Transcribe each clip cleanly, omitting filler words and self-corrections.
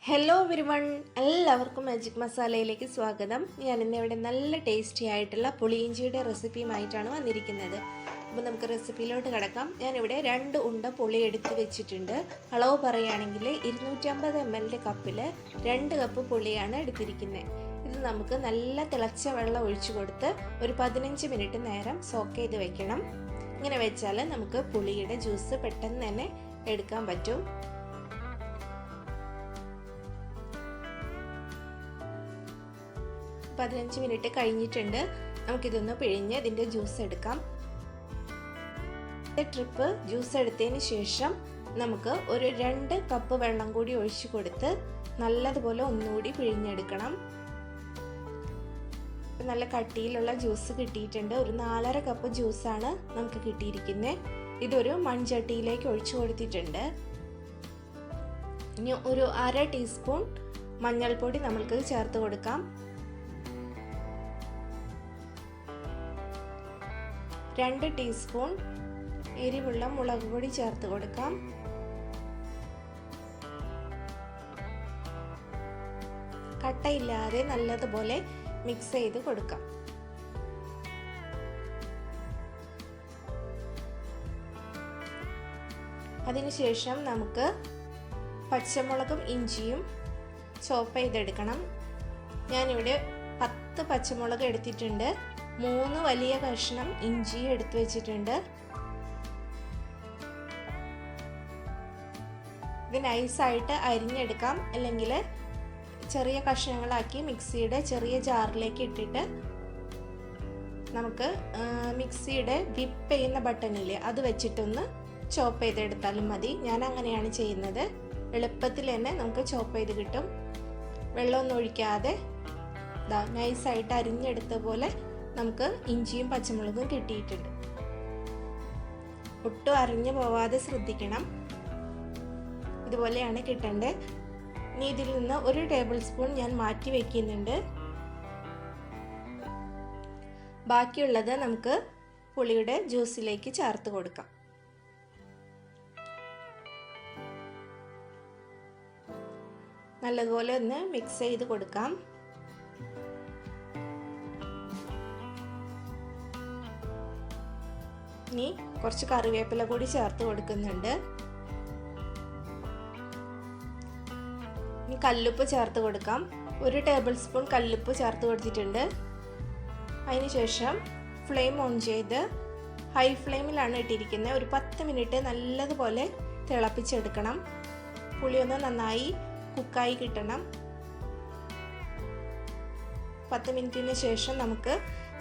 Hello everyone, എല്ലാവർക്കും magic മസാലയിലേക്ക് സ്വാഗതം. ഞാനിന്ന് ഇവിടെ നല്ല ടേസ്റ്റി ആയിട്ടുള്ള പുളിയിഞ്ചിയുടെ റെസിപ്പിയുമായിട്ടാണ് വന്നിരിക്കുന്നത്. അപ്പോൾ നമുക്ക് റെസിപ്പിയിലോട്ട് കിടക്കാം. ഞാനിവിടെ 2 ഉണ്ട പുളി എടുത്ത് വെച്ചിട്ടുണ്ട്. അളവ് പറയുകയാണെങ്കിൽ 250 ml കപ്പിൽ 2 കപ്പ് പുളിയാണ് എടുത്തിരിക്കുന്നത്. ഇത് നമുക്ക് നല്ല തിളച്ച വെള്ളം ഒഴിച്ചു കൊടുത്ത് ഒരു 15 മിനിറ്റ് നേരം സോക്ക് ചെയ്ത് വെക്കണം. ഇങ്ങനെ വെച്ചാൽ നമുക്ക് പുളിയുടെ ജ്യൂസ് പെട്ടെന്ന് തന്നെ എടുക്കാൻ പറ്റും. 15 മിനിറ്റ് കഴിഞ്ഞിട്ടുണ്ട്. നമുക്കിതൊന്ന് പിഴിഞ്ഞ് ഇതിൻ്റെ ജ്യൂസ് എടുക്കാം. ട്രിപ്പ് ജ്യൂസ് എടുത്തതിന് ശേഷം നമുക്ക് ഒരു 2 കപ്പ് വെള്ളം കൂടി ഒഴിച്ചു കൊടുത്ത് നല്ലതുപോലെ ഒന്നുകൂടി പിഴിഞ്ഞെടുക്കണം. നല്ല കട്ടിയിലുള്ള ജ്യൂസ് കിട്ടിയിട്ടുണ്ട്. ഒരു 4.5 കപ്പ് ജ്യൂസാണ് നമുക്ക് കിട്ടിയിരിക്കുന്നത്. ഇതൊരു മൺചട്ടിയിലേക്ക് ഒഴിച്ചു കൊടുത്തിട്ടുണ്ട്. ഇനി ഒരു 1/2 ടീസ്പൂൺ മഞ്ഞൾപ്പൊടി നമ്മൾക്ക് ചേർത്ത് കൊടുക്കാം. 2 ടീസ്പൂൺ എരിവുള്ള മുളക് പൊടി ചേർത്ത് കൊടുക്കാം. കട്ടയില്ലാതെ നല്ലതുപോലെ മിക്സ് ചെയ്ത് കൊടുക്കാം. അതിനുശേഷം നമുക്ക് പച്ചമുളകും ഇഞ്ചിയും ചോപ്പ് ചെയ്തെടുക്കണം. ഞാനിവിടെ 10 പച്ചമുളക് എടുത്തിട്ടുണ്ട്. 3 വലിയ കഷ്ണം ഇഞ്ചി എടുത്തു വെച്ചിട്ടുണ്ട്. ഇത് നൈസായിട്ട് അരിഞ്ഞെടുക്കാം, അല്ലെങ്കിൽ ചെറിയ കഷ്ണങ്ങളാക്കി മിക്സിയുടെ ചെറിയ ജാറിലേക്ക് ഇട്ടിട്ട് നമുക്ക് മിക്സിയുടെ വിപ്പ് ചെയ്യുന്ന ബട്ടണില്ലേ അത് വെച്ചിട്ടൊന്ന് ചോപ്പ് ചെയ്തെടുത്താലും മതി. ഞാൻ അങ്ങനെയാണ് ചെയ്യുന്നത്. എളുപ്പത്തിൽ തന്നെ നമുക്ക് ചോപ്പ് ചെയ്ത് കിട്ടും. വെള്ളമൊന്നും ഒഴിക്കാതെ നൈസായിട്ട് അരിഞ്ഞെടുത്ത പോലെ നമുക്ക് ഇഞ്ചിയും പച്ചമുളകും കിട്ടിയിട്ടുണ്ട്. ഒട്ടും അരിഞ്ഞു പോവാതെ ശ്രദ്ധിക്കണം. ഇതുപോലെയാണ് കിട്ടേണ്ടത്. ഇനി ഇതിൽ നിന്ന് 1 ടേബിൾ സ്പൂൺ ഞാൻ മാറ്റി വെക്കുന്നുണ്ട്. ബാക്കിയുള്ളത് നമുക്ക് പുളിയുടെ ജ്യൂസിലേക്ക് ചേർത്ത് കൊടുക്കാം. നല്ലതുപോലെ ഒന്ന് മിക്സ് ചെയ്ത് കൊടുക്കാം. ഇനി കുറച്ച് കറിവേപ്പില കൂടി ചേർത്ത് കൊടുക്കുന്നുണ്ട്. ഇനി കല്ലുപ്പ് ചേർത്ത് കൊടുക്കാം. 1 ടേബിൾ സ്പൂൺ കല്ലുപ്പ് ചേർത്ത് കൊടുത്തിട്ടുണ്ട്. അതിനുശേഷം ഫ്ലെയിം ഓൺ ചെയ്ത് ഹൈ ഫ്ലെയിമിലാണ് ഇട്ടിരിക്കുന്നത്. ഒരു 10 മിനിറ്റ് നല്ലതുപോലെ തിളപ്പിച്ചെടുക്കണം. പുളിയൊന്ന് നന്നായി കുക്കായി കിട്ടണം. 10 മിനിറ്റിന് ശേഷം നമുക്ക്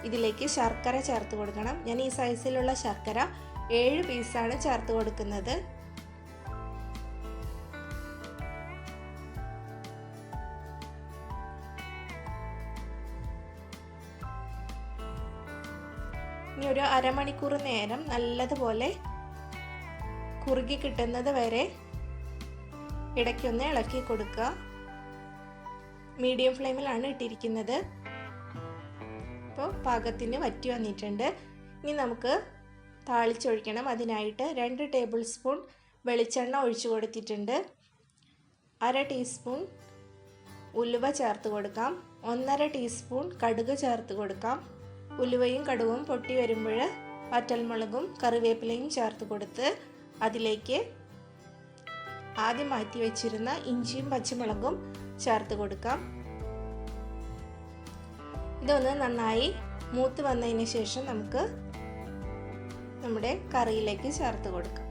ഇതിലേക്ക് ശർക്കര ചേർത്ത് കൊടുക്കണം. ഞാൻ ഈ സൈസിലുള്ള ശർക്കര 7 പീസാണ് ചേർത്ത് കൊടുക്കുന്നത്. ഇനി ഒരു അരമണിക്കൂർ നേരം നല്ലതുപോലെ കുറുകി കിട്ടുന്നത് വരെ ഇടയ്ക്കൊന്ന് ഇളക്കി കൊടുക്കുക. മീഡിയം ഫ്ലെയിമിലാണ് ഇട്ടിരിക്കുന്നത്. ഇപ്പോൾ പാകത്തിന് വറ്റി വന്നിട്ടുണ്ട്. ഇനി നമുക്ക് താളിച്ചൊഴിക്കണം. അതിനായിട്ട് 2 ടേബിൾ സ്പൂൺ വെളിച്ചെണ്ണ ഒഴിച്ചു കൊടുത്തിട്ടുണ്ട്. 1/2 ടീസ്പൂൺ ഉലുവ ചേർത്ത് കൊടുക്കാം. 1/2 ടീസ്പൂൺ കടുക് ചേർത്ത് കൊടുക്കാം. ഉലുവയും കടുകും പൊട്ടി വരുമ്പോൾ വറ്റൽമുളകും കറിവേപ്പിലയും ചേർത്ത് കൊടുത്ത് അതിലേക്ക് ആദ്യം മാറ്റി വെച്ചിരുന്ന ഇഞ്ചിയും പച്ചമുളകും ചേർത്ത് കൊടുക്കാം. ഇതൊന്ന് നന്നായി മൂത്ത് വന്നതിന് ശേഷം നമുക്ക് നമ്മുടെ കറിയിലേക്ക് ചേർത്ത് കൊടുക്കാം.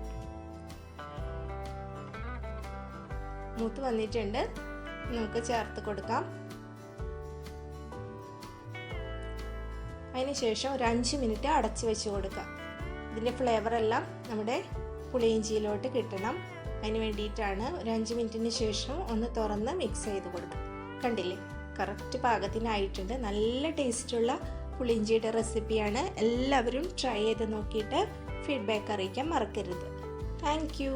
മൂത്ത് വന്നിട്ടുണ്ട്. നമുക്ക് ചേർത്ത് കൊടുക്കാം. അതിനുശേഷം ഒരു 5 മിനിറ്റ് അടച്ചു വെച്ച് കൊടുക്കാം. ഇതിൻ്റെ ഫ്ലേവറെല്ലാം നമ്മുടെ പുളിയിഞ്ചിയിലോട്ട് കിട്ടണം. അതിന് വേണ്ടിയിട്ടാണ് ഒരു 5 മിനിറ്റിന് ശേഷം ഒന്ന് തുറന്ന് മിക്സ് ചെയ്ത് കൊടുക്കാം. കണ്ടില്ലേ, കറക്റ്റ് പാകത്തിനായിട്ടുണ്ട്. നല്ല ടേസ്റ്റുള്ള പുളിയിഞ്ചിയുടെ റെസിപ്പിയാണ്. എല്ലാവരും ട്രൈ ചെയ്ത് നോക്കിയിട്ട് ഫീഡ്ബാക്ക് അറിയിക്കാൻ മറക്കരുത്. Thank you.